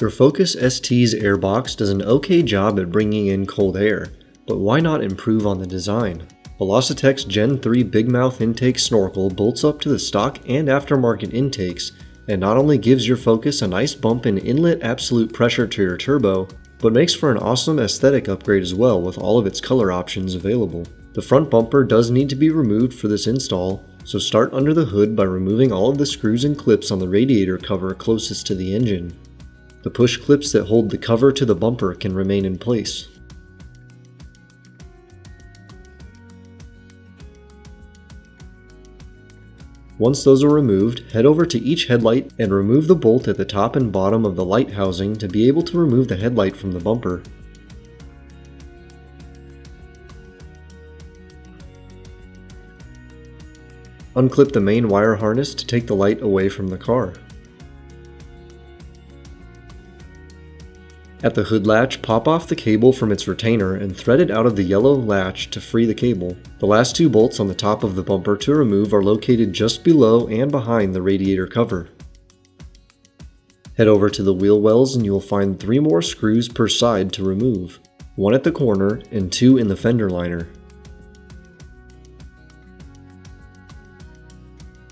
Your Focus ST's airbox does an okay job at bringing in cold air, but why not improve on the design? Velossa Gen 3 Big Mouth Intake Snorkel bolts up to the stock and aftermarket intakes, and not only gives your Focus a nice bump in inlet absolute pressure to your turbo, but makes for an awesome aesthetic upgrade as well with all of its color options available. The front bumper does need to be removed for this install, so start under the hood by removing all of the screws and clips on the radiator cover closest to the engine. The push clips that hold the cover to the bumper can remain in place. Once those are removed, head over to each headlight and remove the bolt at the top and bottom of the light housing to be able to remove the headlight from the bumper. Unclip the main wire harness to take the light away from the car. At the hood latch, pop off the cable from its retainer and thread it out of the yellow latch to free the cable. The last two bolts on the top of the bumper to remove are located just below and behind the radiator cover. Head over to the wheel wells and you will find 3 more screws per side to remove, 1 at the corner and 2 in the fender liner.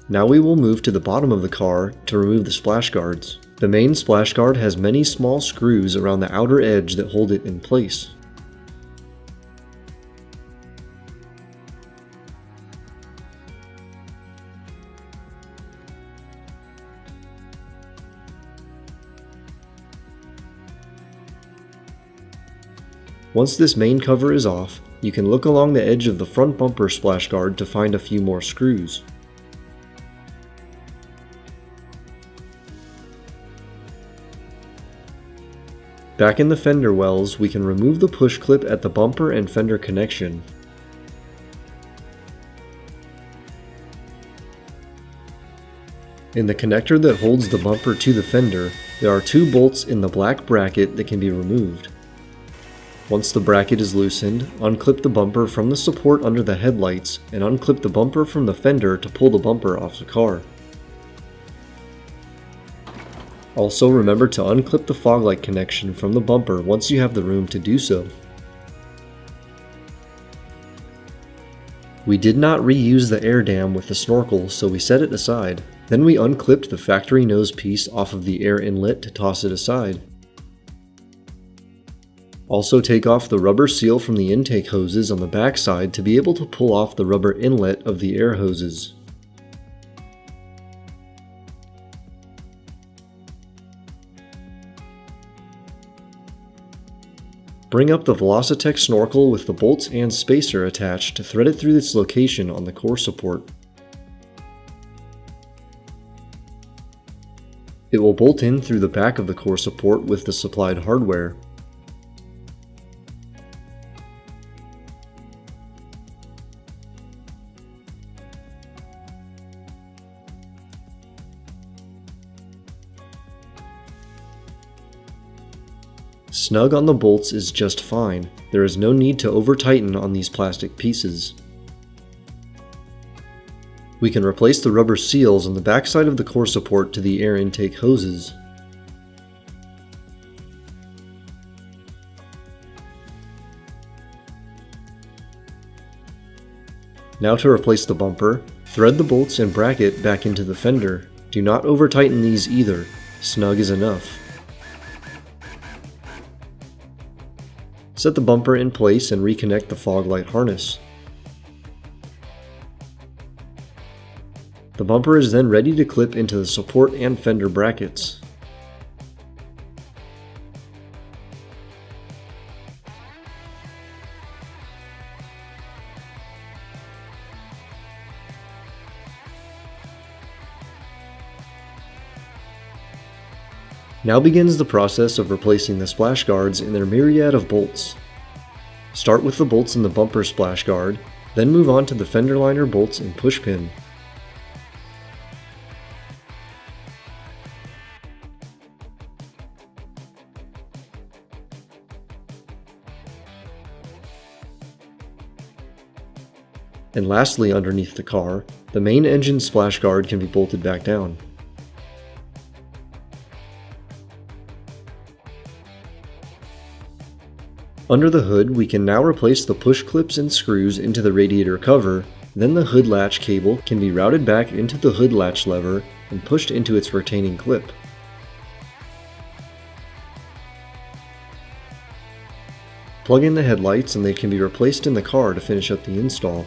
Now we will move to the bottom of the car to remove the splash guards. The main splash guard has many small screws around the outer edge that hold it in place. Once this main cover is off, you can look along the edge of the front bumper splash guard to find a few more screws. Back in the fender wells, we can remove the push clip at the bumper and fender connection. In the connector that holds the bumper to the fender, there are 2 bolts in the black bracket that can be removed. Once the bracket is loosened, unclip the bumper from the support under the headlights and unclip the bumper from the fender to pull the bumper off the car. Also remember to unclip the fog light connection from the bumper once you have the room to do so. We did not reuse the air dam with the Snorkel, so we set it aside. Then we unclipped the factory nose piece off of the air inlet to toss it aside. Also take off the rubber seal from the intake hoses on the back side to be able to pull off the rubber inlet of the air hoses. Bring up the Velossa Snorkel with the bolts and spacer attached to thread it through its location on the core support. It will bolt in through the back of the core support with the supplied hardware. Snug on the bolts is just fine. There is no need to over-tighten on these plastic pieces. We can replace the rubber seals on the backside of the core support to the air intake hoses. Now to replace the bumper, thread the bolts and bracket back into the fender. Do not over-tighten these either. Snug is enough. Set the bumper in place and reconnect the fog light harness. The bumper is then ready to clip into the support and fender brackets. Now begins the process of replacing the splash guards in their myriad of bolts. Start with the bolts in the bumper splash guard, then move on to the fender liner bolts and pushpin. And lastly, underneath the car, the main engine splash guard can be bolted back down. Under the hood, we can now replace the push clips and screws into the radiator cover, then the hood latch cable can be routed back into the hood latch lever and pushed into its retaining clip. Plug in the headlights and they can be replaced in the car to finish up the install.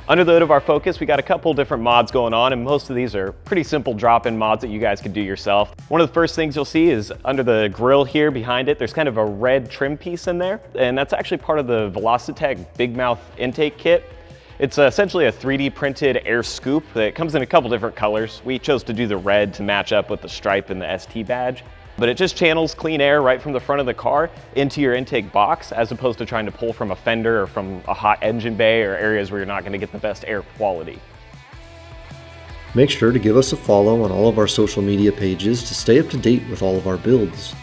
Under the hood of our Focus, we got a couple different mods going on, and most of these are pretty simple drop-in mods that you guys can do yourself. One of the first things you'll see is under the grille here behind it, there's kind of a red trim piece in there, and that's actually part of the Velossa Big Mouth intake kit. It's essentially a 3D printed air scoop that comes in a couple different colors. We chose to do the red to match up with the stripe and the ST badge. But it just channels clean air right from the front of the car into your intake box, as opposed to trying to pull from a fender or from a hot engine bay or areas where you're not going to get the best air quality. Make sure to give us a follow on all of our social media pages to stay up to date with all of our builds.